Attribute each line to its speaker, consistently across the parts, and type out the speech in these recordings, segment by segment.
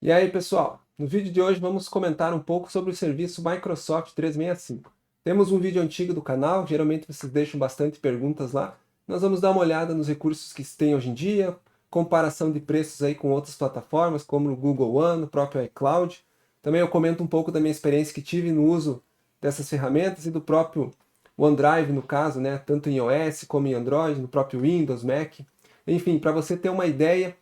Speaker 1: E aí, pessoal, no vídeo de hoje vamos comentar um pouco sobre o serviço Microsoft 365. Temos um vídeo antigo do canal, geralmente vocês deixam bastante perguntas lá. Nós vamos dar uma olhada nos recursos que se tem hoje em dia, comparação de preços aí com outras plataformas, como o Google One, o próprio iCloud. Também eu comento um pouco da minha experiência que tive no uso dessas ferramentas e do próprio OneDrive, no caso, né, tanto em iOS como em Android, no próprio Windows, Mac. Enfim, para você ter uma ideia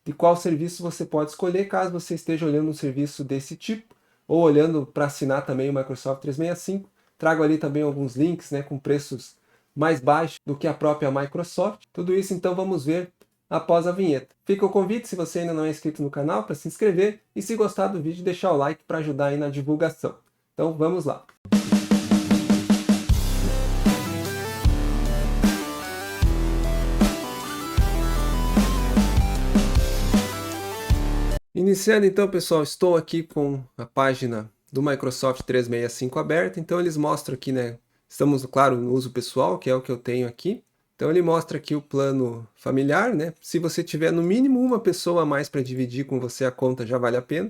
Speaker 1: de qual serviço você pode escolher, caso você esteja olhando um serviço desse tipo, ou olhando para assinar também o Microsoft 365. Trago ali também alguns links, né, com preços mais baixos do que a própria Microsoft. Tudo isso então vamos ver após a vinheta. Fica o convite, se você ainda não é inscrito no canal, para se inscrever e, se gostar do vídeo, deixar o like para ajudar aí na divulgação. Então vamos lá. Iniciando então, pessoal, estou aqui com a página do Microsoft 365 aberta. Então eles mostram aqui, né? Estamos, claro, no uso pessoal, que é o que eu tenho aqui. Então ele mostra aqui o plano familiar, né? Se você tiver no mínimo uma pessoa a mais para dividir com você a conta, já vale a pena.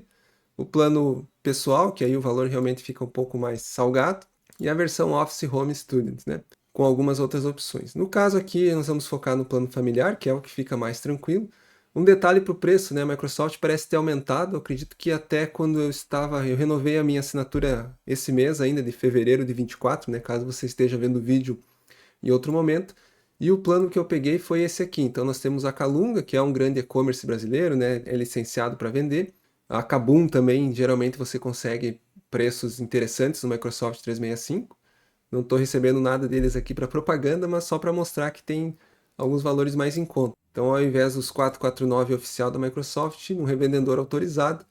Speaker 1: O plano pessoal, que aí o valor realmente fica um pouco mais salgado. E a versão Office Home Student, né? Com algumas outras opções. No caso aqui, nós vamos focar no plano familiar, que é o que fica mais tranquilo. Um detalhe para o preço, né? A Microsoft parece ter aumentado. Eu acredito que até quando eu renovei a minha assinatura esse mês ainda, de fevereiro de 24, né? Caso você esteja vendo o vídeo em outro momento. E o plano que eu peguei foi esse aqui. Então nós temos a Calunga, que é um grande e-commerce brasileiro, né? É licenciado para vender. A Kabum também, geralmente você consegue preços interessantes no Microsoft 365. Não estou recebendo nada deles aqui para propaganda, mas só para mostrar que tem alguns valores mais em conta. Então, ao invés dos 449 oficial da Microsoft, um revendedor autorizado,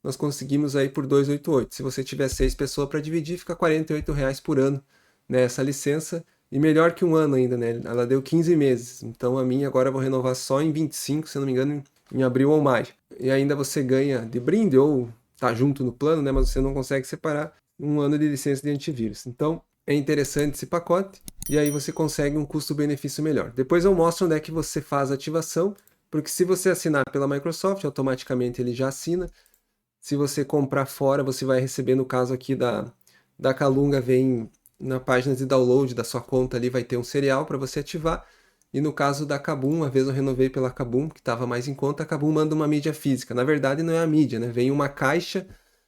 Speaker 1: nós conseguimos aí por 288. Se você tiver 6 pessoas para dividir, fica R$ 48 por ano nessa licença. E melhor que um ano ainda, né? Ela deu 15 meses. Então a minha agora eu vou renovar só em 25, se eu não me engano, em abril ou maio. E ainda você ganha de brinde ou tá junto no plano, né? Mas você não consegue separar um ano de licença de antivírus. Então é interessante esse pacote e aí você consegue um custo-benefício melhor. Depois eu mostro onde é que você faz a ativação, porque se você assinar pela Microsoft, automaticamente ele já assina. Se você comprar fora, você vai receber, no caso aqui da Calunga, vem na página de download da sua conta ali, vai ter um serial para você ativar. E no caso da Kabum, uma vez eu renovei pela Kabum, que estava mais em conta, a Kabum manda uma mídia física. Na verdade não é a mídia, né? Vem uma caixa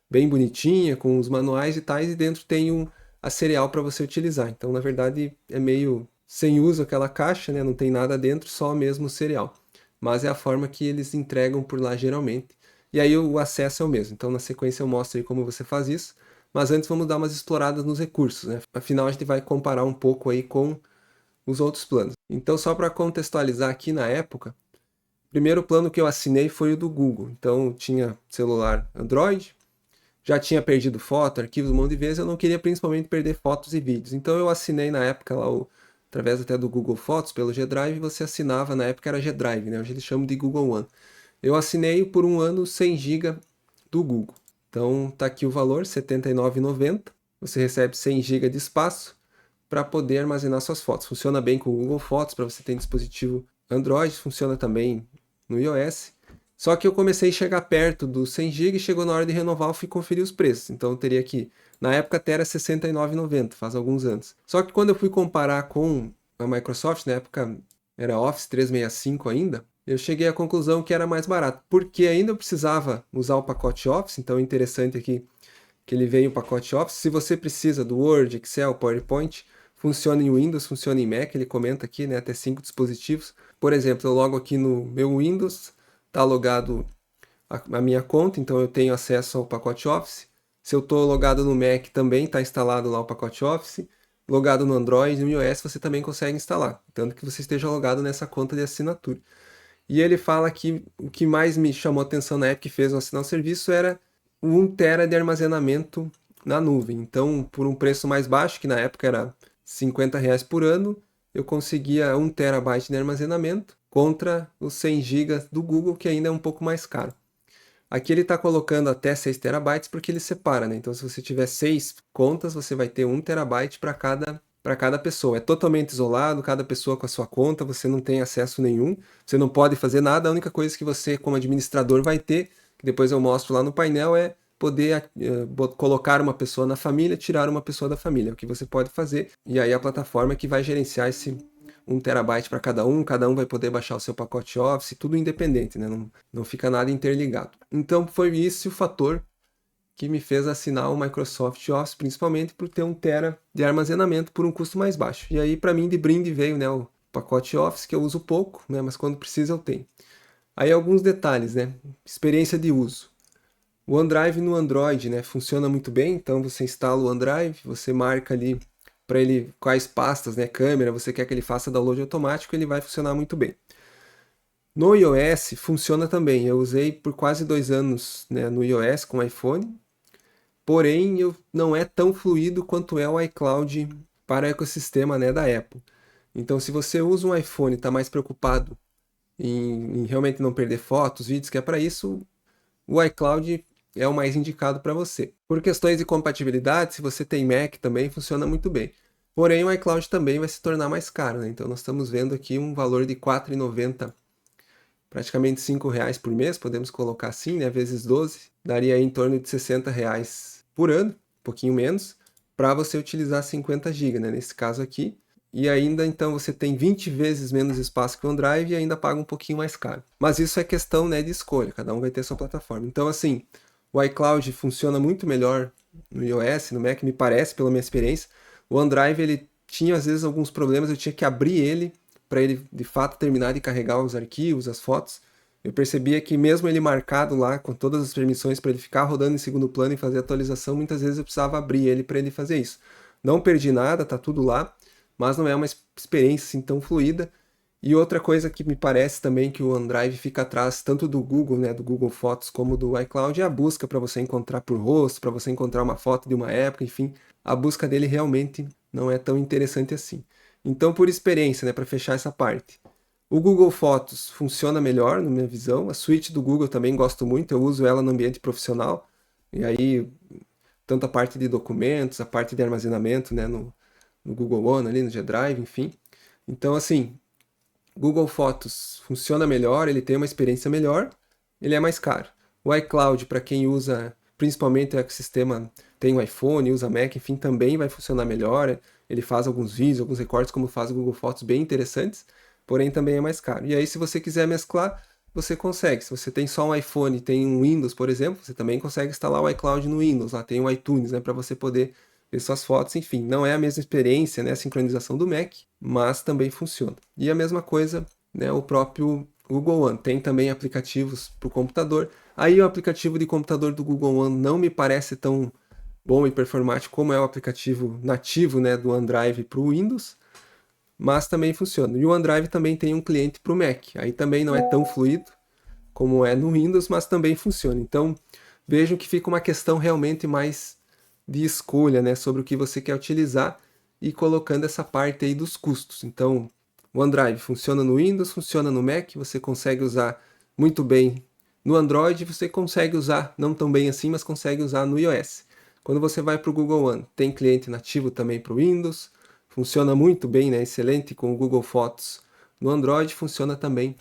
Speaker 1: bem bonitinha, com os manuais e tais, e dentro tem a serial para você utilizar. Então, na verdade, é meio sem uso aquela caixa, né? Não tem nada dentro, só mesmo o serial. Mas é a forma que eles entregam por lá geralmente. E aí o acesso é o mesmo. Então, na sequência eu mostro aí como você faz isso. Mas antes vamos dar umas exploradas nos recursos, né? Afinal, a gente vai comparar um pouco aí com os outros planos. Então, só para contextualizar aqui na época, o primeiro plano que eu assinei foi o do Google. Então, tinha celular Android, já tinha perdido foto, arquivos um monte de vezes, eu não queria principalmente perder fotos e vídeos. Então, eu assinei na época lá, através até do Google Fotos, pelo G-Drive, você assinava, na época era G-Drive, né? Hoje eles chamam de Google One. Eu assinei por um ano 100 GB do Google. Então, tá aqui o valor, R$ 79,90. Você recebe 100 GB de espaço para poder armazenar suas fotos. Funciona bem com o Google Fotos, para você ter dispositivo Android, funciona também no iOS. Só que eu comecei a chegar perto dos 100 GB e chegou na hora de renovar, eu fui conferir os preços. Então eu teria que, na época até era R$ 69,90, faz alguns anos. Só que quando eu fui comparar com a Microsoft, na época era Office 365 ainda, eu cheguei à conclusão que era mais barato, porque ainda eu precisava usar o pacote Office, então é interessante aqui que ele vem o pacote Office. Se você precisa do Word, Excel, PowerPoint, funciona em Windows, funciona em Mac, ele comenta aqui, né, até 5 dispositivos. Por exemplo, eu logo aqui no meu Windows, está logado a minha conta, então eu tenho acesso ao pacote Office. Se eu estou logado no Mac, também está instalado lá o pacote Office. Logado no Android e no iOS, você também consegue instalar, tanto que você esteja logado nessa conta de assinatura. E ele fala que o que mais me chamou a atenção na época que fez eu assinar o serviço era o 1 tera de armazenamento na nuvem. Então, por um preço mais baixo, que na época era R$ 50 por ano, eu conseguia 1 terabyte de armazenamento contra os 100 GB do Google, que ainda é um pouco mais caro. Aqui ele está colocando até 6 terabytes porque ele separa, né? Então, se você tiver 6 contas, você vai ter 1 terabyte para cada pessoa. É totalmente isolado, cada pessoa com a sua conta, você não tem acesso nenhum, você não pode fazer nada, a única coisa que você, como administrador, vai ter que depois eu mostro lá no painel, é poder colocar uma pessoa na família, tirar uma pessoa da família, é o que você pode fazer, e aí a plataforma é que vai gerenciar esse 1 TB para cada um vai poder baixar o seu pacote Office, tudo independente, né? Não fica nada interligado. Então foi esse o fator que me fez assinar o Microsoft Office, principalmente por ter 1 TB de armazenamento por um custo mais baixo. E aí para mim de brinde veio, né, o pacote Office, que eu uso pouco, né, mas quando precisa eu tenho. Aí alguns detalhes, né? Experiência de uso. O OneDrive no Android, né, funciona muito bem, então você instala o OneDrive, você marca ali para ele quais pastas, né, câmera, você quer que ele faça download automático, ele vai funcionar muito bem. No iOS funciona também, eu usei por quase 2 anos, né, no iOS com iPhone, porém não é tão fluido quanto é o iCloud para o ecossistema, né, da Apple. Então se você usa um iPhone e está mais preocupado em realmente não perder fotos, vídeos, que é para isso, o iCloud é o mais indicado para você. Por questões de compatibilidade, se você tem Mac também funciona muito bem. Porém, o iCloud também vai se tornar mais caro, né? Então nós estamos vendo aqui um valor de R$ 4,90, praticamente R$ 5 por mês, podemos colocar assim, né? Vezes 12, daria aí em torno de R$ 60 por ano, um pouquinho menos, para você utilizar 50 GB, né? Nesse caso aqui. E ainda então você tem 20 vezes menos espaço que o OneDrive e ainda paga um pouquinho mais caro. Mas isso é questão, né, de escolha, cada um vai ter sua plataforma. Então assim, o iCloud funciona muito melhor no iOS, no Mac, me parece, pela minha experiência. O OneDrive ele tinha às vezes alguns problemas, eu tinha que abrir ele para ele de fato terminar de carregar os arquivos, as fotos. Eu percebia que mesmo ele marcado lá com todas as permissões para ele ficar rodando em segundo plano e fazer atualização, muitas vezes eu precisava abrir ele para ele fazer isso. Não perdi nada, tá tudo lá, mas não é uma experiência assim tão fluida. E outra coisa que me parece também que o OneDrive fica atrás tanto do Google, né, do Google Fotos, como do iCloud, é a busca para você encontrar por rosto, para você encontrar uma foto de uma época, enfim, a busca dele realmente não é tão interessante assim. Então, por experiência, né, para fechar essa parte, o Google Fotos funciona melhor, na minha visão. A suíte do Google também gosto muito, eu uso ela no ambiente profissional. E aí, tanto a parte de documentos, a parte de armazenamento, né, no Google One, ali no G Drive, enfim. Então, assim, Google Fotos funciona melhor, ele tem uma experiência melhor, ele é mais caro. O iCloud, para quem usa principalmente o ecossistema, tem um iPhone, usa Mac, enfim, também vai funcionar melhor. Ele faz alguns vídeos, alguns recortes, como faz o Google Fotos, bem interessantes, porém também é mais caro. E aí, se você quiser mesclar, você consegue. Se você tem só um iPhone e tem um Windows, por exemplo, você também consegue instalar o iCloud no Windows. Lá tem o iTunes, né, para você poder ver suas fotos. Enfim, não é a mesma experiência, né, a sincronização do Mac, mas também funciona. E a mesma coisa, né, o próprio Google One. Tem também aplicativos para o computador. Aí o aplicativo de computador do Google One não me parece tão bom e performático como é o aplicativo nativo, né, do OneDrive para o Windows, mas também funciona. E o OneDrive também tem um cliente para o Mac. Aí também não é tão fluido como é no Windows, mas também funciona. Então vejam que fica uma questão realmente mais de escolha, né, sobre o que você quer utilizar e colocando essa parte aí dos custos. Então, o OneDrive funciona no Windows, funciona no Mac, você consegue usar muito bem no Android, você consegue usar, não tão bem assim, mas consegue usar no iOS. Quando você vai para o Google One, tem cliente nativo também para o Windows, funciona muito bem, né, excelente com o Google Fotos no Android, funciona também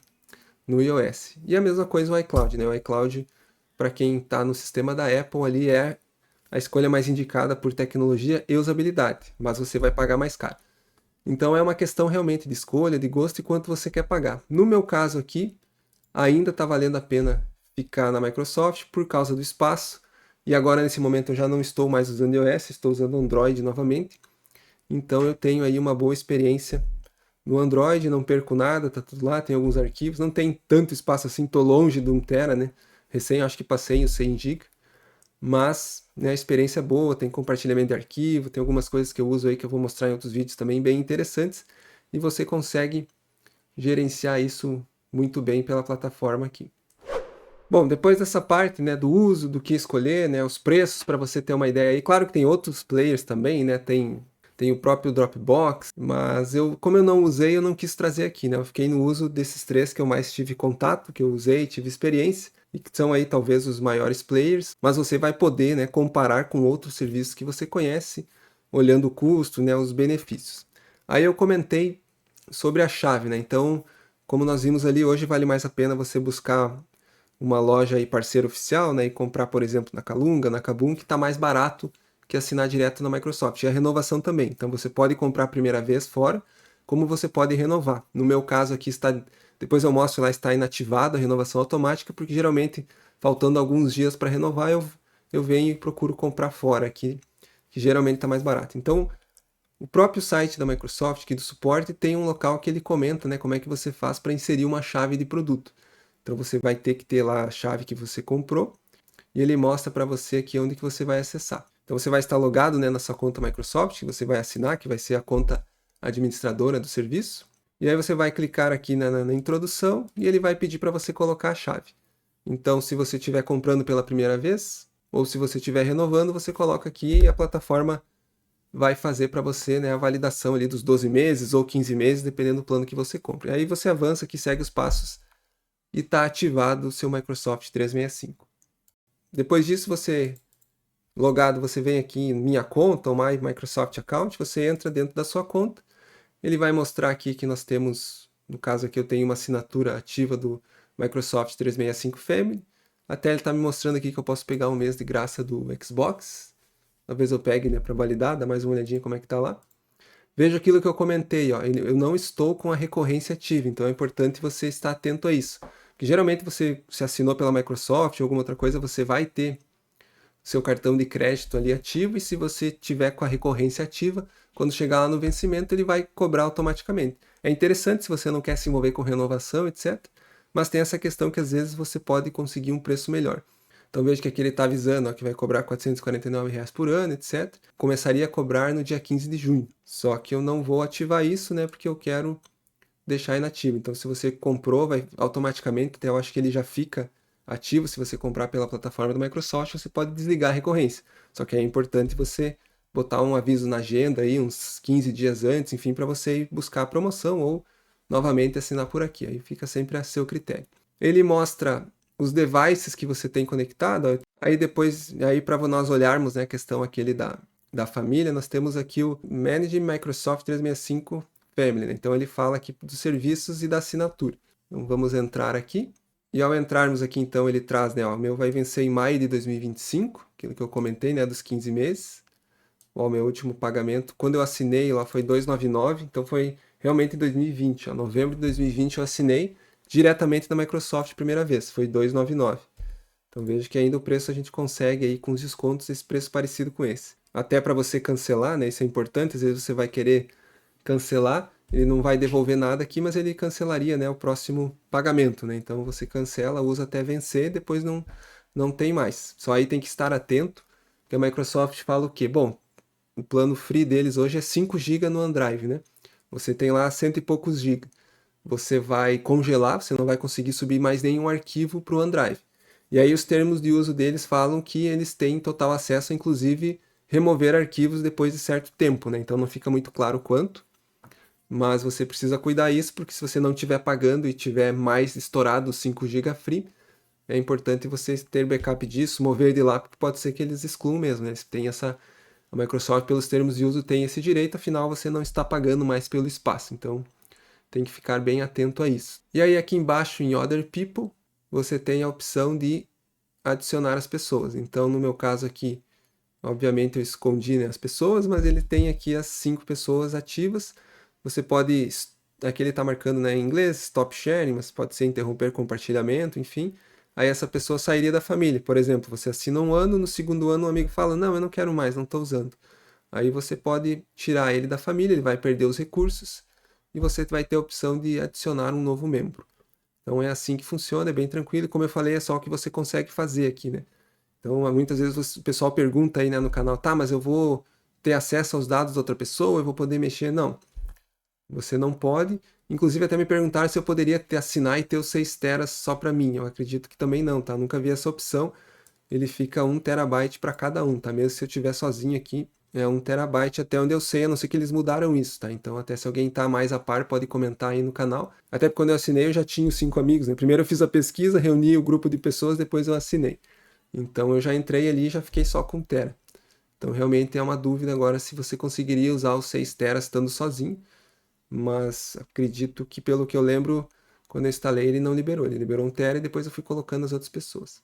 Speaker 1: no iOS. E a mesma coisa o iCloud, né? O iCloud, para quem está no sistema da Apple ali, é a escolha mais indicada por tecnologia e usabilidade, mas você vai pagar mais caro. Então é uma questão realmente de escolha, de gosto e quanto você quer pagar. No meu caso aqui, ainda está valendo a pena ficar na Microsoft por causa do espaço, e agora nesse momento eu já não estou mais usando iOS, estou usando Android novamente, então eu tenho aí uma boa experiência no Android, não perco nada, tá tudo lá, tem alguns arquivos, não tem tanto espaço assim, tô longe de 1 TB, né? Recém acho que passei os 100 GB, mas né, a experiência é boa, tem compartilhamento de arquivo, tem algumas coisas que eu uso aí que eu vou mostrar em outros vídeos também bem interessantes, e você consegue gerenciar isso muito bem pela plataforma aqui. Bom, depois dessa parte, né, do uso, do que escolher, né, os preços para você ter uma ideia aí. Claro que tem outros players também, né, tem o próprio Dropbox, mas como eu não usei, eu não quis trazer aqui, né, eu fiquei no uso desses três que eu mais tive contato, que eu usei, tive experiência, e que são aí talvez os maiores players, mas você vai poder, né, comparar com outros serviços que você conhece, olhando o custo, né, os benefícios. Aí eu comentei sobre a chave, né, então, como nós vimos ali, hoje vale mais a pena você buscar uma loja aí parceira oficial, né, e comprar, por exemplo, na Calunga, na Kabum, que está mais barato que assinar direto na Microsoft. E a renovação também. Então você pode comprar a primeira vez fora, como você pode renovar. No meu caso aqui está, depois eu mostro lá, está inativada a renovação automática, porque geralmente, faltando alguns dias para renovar, eu venho e procuro comprar fora aqui, que geralmente está mais barato. Então, o próprio site da Microsoft, aqui do suporte, tem um local que ele comenta, né, como é que você faz para inserir uma chave de produto. Então você vai ter que ter lá a chave que você comprou e ele mostra para você aqui onde que você vai acessar. Então você vai estar logado, né, na sua conta Microsoft, que você vai assinar, que vai ser a conta administradora do serviço. E aí você vai clicar aqui na introdução e ele vai pedir para você colocar a chave. Então se você estiver comprando pela primeira vez, ou se você estiver renovando, você coloca aqui e a plataforma vai fazer para você, né, a validação ali dos 12 meses ou 15 meses, dependendo do plano que você compra. Aí você avança aqui, segue os passos e está ativado o seu Microsoft 365. Depois disso, logado, você vem aqui em Minha Conta, ou My Microsoft Account, você entra dentro da sua conta, ele vai mostrar aqui que nós temos, no caso aqui eu tenho uma assinatura ativa do Microsoft 365 Family, até ele está me mostrando aqui que eu posso pegar um mês de graça do Xbox, talvez eu pegue, né, para validar, dar mais uma olhadinha como é que está lá. Veja aquilo que eu comentei, ó, eu não estou com a recorrência ativa, então é importante você estar atento a isso. Porque geralmente você se assinou pela Microsoft ou alguma outra coisa, você vai ter seu cartão de crédito ali ativo e se você tiver com a recorrência ativa, quando chegar lá no vencimento, ele vai cobrar automaticamente. É interessante se você não quer se envolver com renovação, etc. Mas tem essa questão que às vezes você pode conseguir um preço melhor. Então veja que aqui ele está avisando ó, que vai cobrar R$ 449 por ano, etc. Começaria a cobrar no dia 15 de junho. Só que eu não vou ativar isso, né? Porque eu quero deixar inativo. Então se você comprou, vai automaticamente, até eu acho que ele já fica ativo. Se você comprar pela plataforma do Microsoft, você pode desligar a recorrência. Só que é importante você botar um aviso na agenda aí, uns 15 dias antes, enfim, para você ir buscar a promoção ou novamente assinar por aqui. Aí fica sempre a seu critério. Ele mostra os devices que você tem conectado. Aí depois, aí para nós olharmos, né, a questão aquele da família, nós temos aqui o Manage Microsoft 365 Family. Né? Então ele fala aqui dos serviços e da assinatura. Então vamos entrar aqui. E ao entrarmos aqui, então, ele traz, né, ó, o meu vai vencer em maio de 2025, aquilo que eu comentei, né, dos 15 meses. Ó, o meu último pagamento, quando eu assinei, lá foi 299, então foi realmente em 2020, ó, novembro de 2020 eu assinei diretamente da Microsoft primeira vez, foi 299. Então veja que ainda o preço a gente consegue aí com os descontos esse preço parecido com esse. Até para você cancelar, né, isso é importante, às vezes você vai querer cancelar, ele não vai devolver nada aqui, mas ele cancelaria, né, o próximo pagamento, né? Então você cancela, usa até vencer, depois não tem mais. Só aí tem que estar atento, que a Microsoft fala o quê? Bom, o plano free deles hoje é 5 GB no OneDrive, né? Você tem lá cento e poucos GB. Você vai congelar, você não vai conseguir subir mais nenhum arquivo para o OneDrive. E aí os termos de uso deles falam que eles têm total acesso, inclusive remover arquivos depois de certo tempo, né? Então não fica muito claro quanto, mas você precisa cuidar isso, porque se você não estiver pagando e tiver mais estourado 5 GB free, é importante você ter backup disso, mover de lá, porque pode ser que eles excluam mesmo, né? Eles têm a Microsoft, pelos termos de uso, tem esse direito, afinal você não está pagando mais pelo espaço, então tem que ficar bem atento a isso. E aí aqui embaixo em Other People, você tem a opção de adicionar as pessoas. Então no meu caso aqui, obviamente eu escondi, né, as pessoas, mas ele tem aqui as 5 pessoas ativas. Você pode, aqui ele está marcando, né, em inglês, stop sharing, mas pode ser interromper compartilhamento, enfim. Aí essa pessoa sairia da família. Por exemplo, você assina um ano, no segundo ano um amigo fala, não, eu não quero mais, não estou usando. Aí você pode tirar ele da família, ele vai perder os recursos e você vai ter a opção de adicionar um novo membro. Então é assim que funciona, é bem tranquilo. Como eu falei, é só o que você consegue fazer aqui, né? Então, muitas vezes o pessoal pergunta aí, né, no canal, tá, mas eu vou ter acesso aos dados da outra pessoa, eu vou poder mexer? Não, você não pode. Inclusive, até me perguntaram se eu poderia assinar e ter os 6 teras só para mim. Eu acredito que também não, tá? Nunca vi essa opção. Ele fica 1 terabyte para cada um, tá? Mesmo se eu estiver sozinho aqui, é 1 terabyte até onde eu sei, a não ser que eles mudaram isso, tá? Então, até se alguém tá mais a par, pode comentar aí no canal. Até porque quando eu assinei, eu já tinha os 5 amigos, né? Primeiro eu fiz a pesquisa, reuni o grupo de pessoas, depois eu assinei. Então eu já entrei ali e já fiquei só com 1 tera. Então realmente é uma dúvida agora se você conseguiria usar os 6 teras estando sozinho, mas acredito que pelo que eu lembro Quando eu instalei, ele não liberou. Ele liberou 1 TB e depois eu fui colocando as outras pessoas.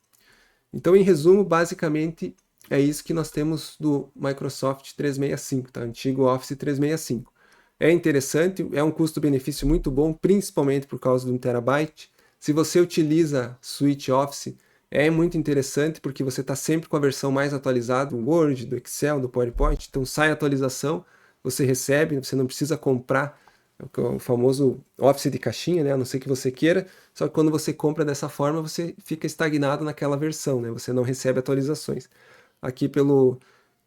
Speaker 1: Então, em resumo, basicamente é isso que nós temos do Microsoft 365, tá? Antigo Office 365. É interessante, é um custo-benefício muito bom, principalmente por causa do 1 TB. Se você utiliza Suite Office, é muito interessante porque você está sempre com a versão mais atualizada do Word, do Excel, do PowerPoint. Então sai a atualização, você recebe, você não precisa comprar o famoso Office de caixinha, né? A não ser que você queira. Só que quando você compra dessa forma, você fica estagnado naquela versão, né? Você não recebe atualizações. Aqui pelo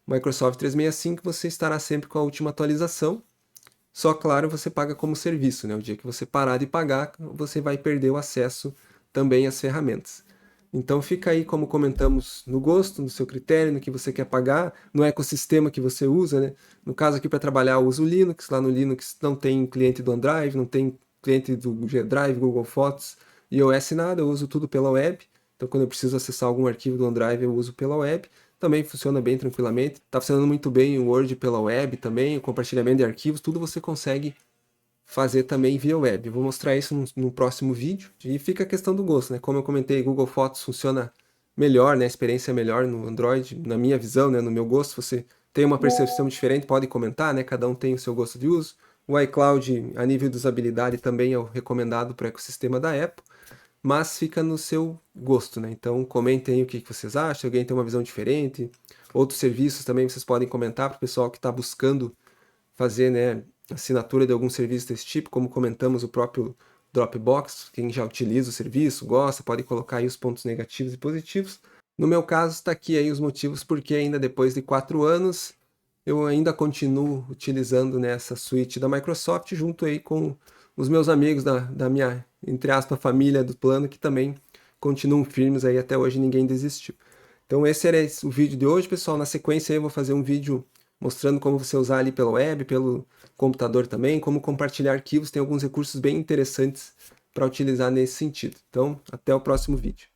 Speaker 1: Microsoft 365 você estará sempre com a última atualização. Só, claro, você paga como serviço, né? O dia que você parar de pagar, você vai perder o acesso também às ferramentas. Então fica aí, como comentamos, no gosto, no seu critério, no que você quer pagar, no ecossistema que você usa, né? No caso aqui para trabalhar eu uso o Linux, lá no Linux não tem cliente do OneDrive, não tem cliente do G Drive, Google Fotos, iOS nada, eu uso tudo pela web. Então quando eu preciso acessar algum arquivo do OneDrive eu uso pela web. Também funciona bem tranquilamente. Está funcionando muito bem o Word pela web também, o compartilhamento de arquivos, tudo você consegue fazer também via web. Eu vou mostrar isso no próximo vídeo. E fica a questão do gosto, né? Como eu comentei, Google Fotos funciona melhor, né? A experiência é melhor no Android, na minha visão, né? No meu gosto. Você tem uma percepção diferente, pode comentar, né? Cada um tem o seu gosto de uso. O iCloud, a nível de usabilidade, também é o recomendado para o ecossistema da Apple, mas fica no seu gosto, né? Então comentem aí o que vocês acham, alguém tem uma visão diferente. Outros serviços também vocês podem comentar para o pessoal que está buscando fazer, né, assinatura de algum serviço desse tipo, como comentamos o próprio Dropbox, quem já utiliza o serviço, gosta, pode colocar aí os pontos negativos e positivos. No meu caso, está aqui aí os motivos porque ainda depois de 4 anos, eu ainda continuo utilizando nessa suíte da Microsoft, junto aí com os meus amigos da minha, entre aspas, família do plano, que também continuam firmes aí até hoje, ninguém desistiu. Então esse era o vídeo de hoje, pessoal. Na sequência eu vou fazer um vídeo mostrando como você usar ali pela web, pelo computador também, como compartilhar arquivos, tem alguns recursos bem interessantes para utilizar nesse sentido. Então, até o próximo vídeo.